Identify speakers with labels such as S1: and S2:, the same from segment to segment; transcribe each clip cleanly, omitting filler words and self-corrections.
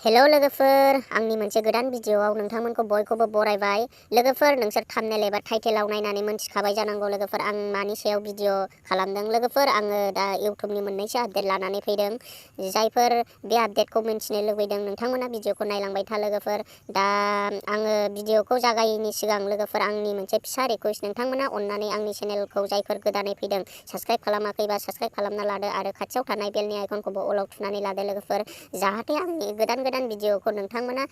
S1: Hello लोगोफोर, आंनि मोनसे गोदान भिडिअआव नोंथांमोनखौ बयखौबो बरायबाय। लोगोफोर, नोंसोर थाम्बनेल एबा टाइटेलाव नायनानै मोनथिखाबाय जानांगौ लोगोफोर आं मानि सायाव भिडिअ खालामदों। लोगोफोर, आङो दा इउटुबनि मोननैसो आपडेट लानानै फैदों। जायफोर बे आपडेटखौ मिन्थिनो लुबैदों नोंथांमोना भिडिअखौ नायलांबाय था लोगोफोर। दा आङो भिडिअखौ जागायैनि सिगां लोगोफोर आंनि मोनसे फिसा रिकुवेस्ट, नोंथांमोना अननानै आंनि चेनेलखौ जायफोर गोदानै फैदों साबस्क्राइब खालामाखैबा साबस्क्राइब खालामना लादो आरो खाथियाव थानाय बेलनि आइकनखौबो अलाव थुनानै लादो लोगोफोर, जाहाथे आंनि गोदान भिडिअखौ नोंथांमोना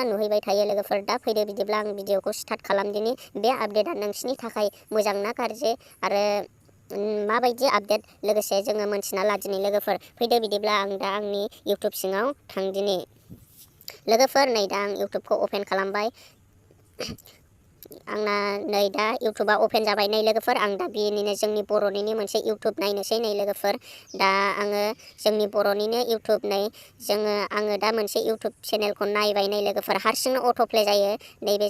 S1: नुहैबाय थायो लोगोफोर। दा फैदो बिदिब्ला आं भिडिअखौ स्टार्ट खालामदिनि। बे आपडेटआ नोंसिनि थाखाय मोजां ना गाज्रि आरो माबायदि आपडेट लोगोसे जोङो मोनथिना लादिनि लोगोफोर। फैदो बिदिब्ला आं दा आंनि इउटुब सिङाव थांदिनि लोगोफोर। नै दा आं इउटुबखौ अपेन खालामबाय। आंना नै दा इउटुबा अपेन जाबाय। नै लोगोफोर, आं दा बेनिनो जोंनि बर'निनो मोनसे इउटुब नायनोसै। नै लोगोफोर, दा आङो जोंनि बर'निनो इउटुब आङो दा मोनसे इउटुब चेनेलखौ नायबाय। नै लोगोफोर, हारसिंनो अट'प्ले जायो। नैबे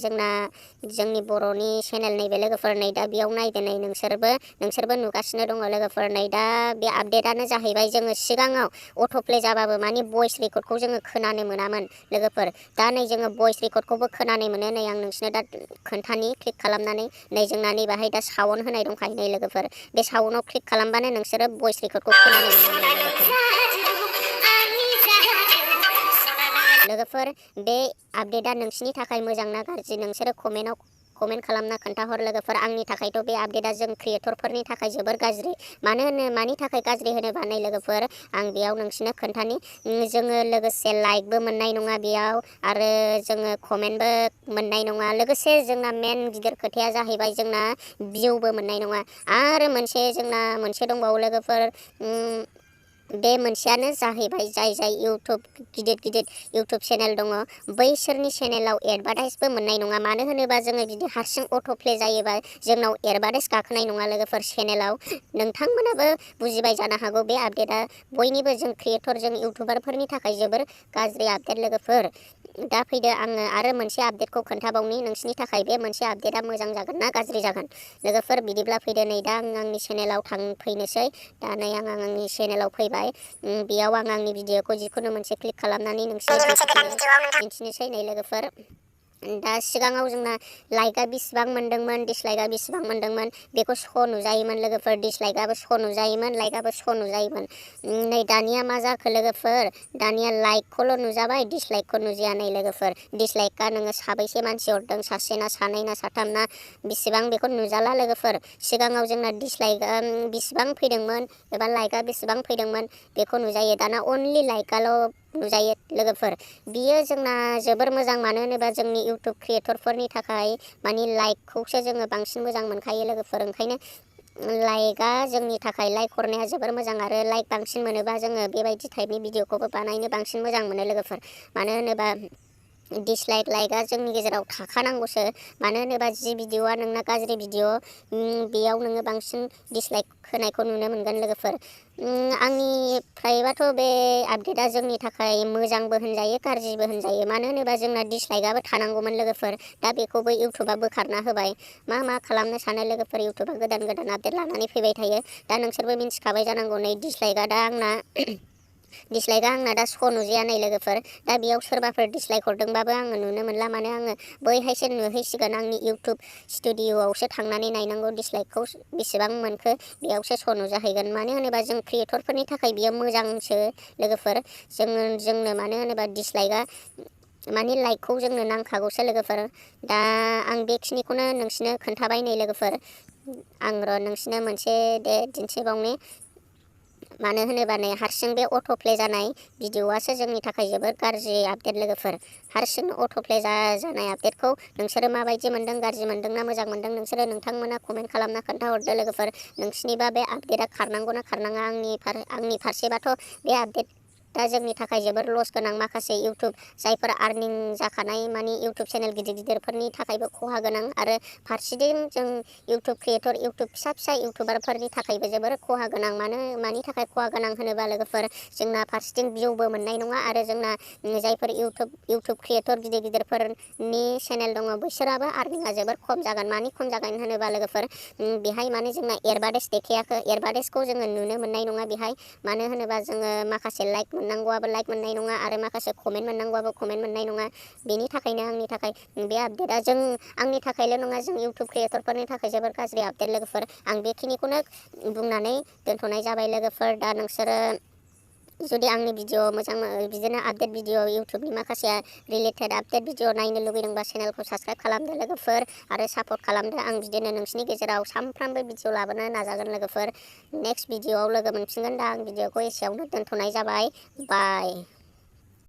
S1: जोंनि बर'नि चेनेल नैबे लोगोफोर। नै दा बेयाव नायदो, नै नोंसोरबो नुगासिनो दङ लोगोफोर। नै दा बे आपडेटआनो जाहैबाय, जोङो सिगाङाव अट'प्ले जाबाबो मानि भइस रेकर्डखौ जोङो खोनानो मोनामोन लोगोफोर। दा नै जोङो भइस रेकर्डखौबो खोनानो मोनो। नै आं नोंसिनो दा खोन्थानि क्लिक खालामनानै। नै जोंना नै बाहाय दा साउन्ड होनाय दंखायो। नै लोगोफोर, बे साउन्डआव क्लिक खालामबानो नोंसोरो भइस रेकर्डखौ खोनानो मोनो लोगोफोर। बे आपडेटआ नोंसिनि थाखाय मोजां ना गाज्रि नोंसोरो कमेन्ट खालामना खोन्थाहर लोगोफोर। आंनि थाखायथ' बे आपडेटआ जों क्रिएटरफोरनि थाखाय जोबोर गाज्रि। मानि थाखाय गाज्रि होनोबा, नै लोगोफोर आं बेयाव नोंसिनो खोन्थानि। जोङो लोगोसे लाइकबो मोननाय नङा बेयाव, आरो जोङो कमेन्टबो मोननाय नङा। लोगोसे जोंना मेन गिदिर खोथाया जाहैबाय, जोंना भिउबो मोननाय नङा। आरो जोंना मोनसे दंबावो लोगोफोर। बे मोनसेयानो जाहैबाय, जाय इउटुब गिदिर इउटुब चेनेल दङ बैसोरनि चेनेलाव एडभार्टाइसबो मोननाय नङा। मानो होनोबा जोङो बिदि हारसिं अट'प्ले जायोबा जोंनाव एडभार्टाइस गाखोनाय नङा लोगोफोर चेनेलाव। नोंथांमोनाबो बुजिबाय जानो हागौ। बे आपडेटआ बयनिबो जों क्रिएटर जों इउटुबारफोरनि थाखाय जोबोर गाज्रि आपडेट लोगोफोर। दा फैदो आङो आरो मोनसे आपडेटखौ खोन्थाबावनि नोंसिनि थाखाय। बे मोनसे आपडेटआ मोजां जागोन ना गाज्रि जागोन लोगोफोर। बिदिब्ला फैदो, नै दा आं आंनि चेनेलाव फैनोसै। दा नै आं आंनि चेनेलाव फैबाय। बेयाव आं आंनि भिडिअखौ जिखुनु मोनसे क्लिक खालामनानै दिन्थिनोसै। नै लोगोफोर, दा सिगाङाव जोंना लाइकआ बेसेबां मोनदोंमोन, डिसलाइकआ बेसेबां मोनदोंमोन बेखौ श' नुजायोमोन लोगोफोर। डिसलाइकआबो श' नुजायोमोन, लाइकआबो श' नुजायोमोन। नै दानिया मा जाखो लोगोफोर, दानिया लाइकखौल' नुजाबाय, डिसलाइकखौ नुजाया। नै लोगोफोर, डिसलाइकआ नोङो साबैसे मानसि हरदों, सासे ना सानै ना साथाम ना बेसेबां बेखौ नुजाला लोगोफोर। सिगाङाव जोंना डिसलाइकआ बेसेबां फैदोंमोन एबा लाइकआ बेसेबां फैदोंमोन बेखौ नुजायो। दाना अनलि लाइकआल' नुजायो लोगोफोर। बियो जोंना जोबोर मोजां। मानो होनोबा जोंनि इउटुब क्रिएटरफोरनि थाखाय मानि लाइकखौसो जोङो बांसिन मोजां मोनखायो लोगोफोर। ओंखायनो लाइकआ जोंनि थाखाय, लाइक हरनाया जोबोर मोजां। आरो लाइक बांसिन मोनोबा जोङो बेबायदि टाइपनि भिडिअखौबो बानायनो बांसिन मोजां मोनो लोगोफोर। मानो होनोबा डिसलाइक लाइकआ जोंनि गेजेराव थाखानांगौसो। मानो होनोबा जि भिडिअआ नोंना गाज्रि भिडिअ बेयाव नोङो बांसिन डिसलाइक होनायखौ नुनो मोनगोन लोगोफोर। आंनिफ्रायबाथ' बे आपडेटआ जोंनि थाखाय मोजांबो होनजायो गाज्रिबो होनजायो। मानो होनोबा जोंना डिसलाइकआबो थानांगौमोन लोगोफोर। दा बेखौबो इउटुबा बोखारना होबाय। मा खालामनो सानो लोगोफोर, इउटुबा गोदान आपडेट लानानै फैबाय थायो। दा नोंसोरबो मिन्थिखाबाय जानांगौ। नै डिसलाइकआ दा श' नुजाया। नै लोगोफोर, दा बेयाव सोरबाफोर डिसलाइक हरदोंबाबो आङो नुनो मोनला। माने आङो बैहायसो नुहैसिगोन, आंनि इउटुब स्टुडिअ'आवसो थांनानै नायनांगौ डिसलाइकखौ बेसेबां मोनखो। बेयावसो श' नुजाहैगोन। मानो होनोबा जों क्रिएटरफोरनि थाखाय बियो मोजांसो लोगोफोर। जोंनो मानो होनोबा डिसलाइकआ मानि लाइकखौ जोंनो नांखागौसो लोगोफोर। दा आं बेखिनिखौनो नोंसिनो खोन्थाबाय। नै लोगोफोर, आं नोंसिनो मोनसे दिन्थिबावनि। मानो होनोबा नै हारसिं बे अट'प्ले जानाय भिडिअआसो जोंनि थाखाय जोबोर गाज्रि आपडेट लोगोफोर। हारसिं अट'प्ले जानाय आपडेटखौ नोंसोरो माबायदि मोनदों, गाज्रि मोनदों ना मोजां मोनदों, नोंथांमोना कमेन्ट खालामना खोन्थाहरदो लोगोफोर। नोंसिनिबा बे आपडेटआ खारनांगौ ना खारनाङा। आंनि फारसेबाथ' बे आपडेटआ जोंनि थाखाय जोबोर लस गोनां। माखासे इउटुब जायफोर आर्निं जाखानाय मानि इउटुब चेनेल गिदिरफोरनि थाखायबो खहा गोनां। आरो फारसेथिं जों इउटुब क्रिएटर, इउटुब फिसा इउटुबारफोरनि थाखायबो जोबोर खहा गोनां। मानि थाखाय खहा गोनां होनोबा लोगोफोर, जोंना फारसेथिं भिउबो मोननाय नङा। आरो जोंना जायफोर इउटुब क्रिएटर गिदिरफोरनि चेनेल दङ बैसोराबो आर्निंआ जोबोर खम जागोन। मानि खम जागोन होनोबा लोगोफोर, बेहाय माने जोंना एडभार्टाइस देखायाखै। एडभार्टाइसखौ जोङो नुनो मोननाय नङा बेहाय। मानो होनोबा जोङो माखासे लाइक मोननांगौआबो लाइक मोननाय नङा आरो माखासे कमेन्ट मोननांगौआबो कमेन्ट मोननाय नङा। बेनि थाखायनो आंनि थाखाय बे आपडेटआ आंनि थाखायल' नङा, जों इउटुब क्रिएटरफोरनि थाखाय जोबोर गाज्रि आपडेट लोगोफोर। आं बेखिनिखौनो बुंनानै दोनथ'नाय जाबाय लोगोफोर। दा नोंसोरो जुदि आंनि भिडिअ मोजां बिदिनो आपडेट भिडिअ इउटुबनि माखासे रिलेटेड आपडेट भिडिअ नायनो लुगैदोंबा चेनेलखौ साबस्क्राइब खालामदो लोगोफोर आरो सापर्ट खालामदो। आं बिदिनो नोंसिनि गेजेराव सानफ्रामबो भिडिअ लाबोनो नाजागोन लोगोफोर। नेक्स्ट भिडिअआव लोगो मोनफिनगोन। दा आं भिडिअखौ एसेयावनो दोनथ'नाय जाबाय। बाय।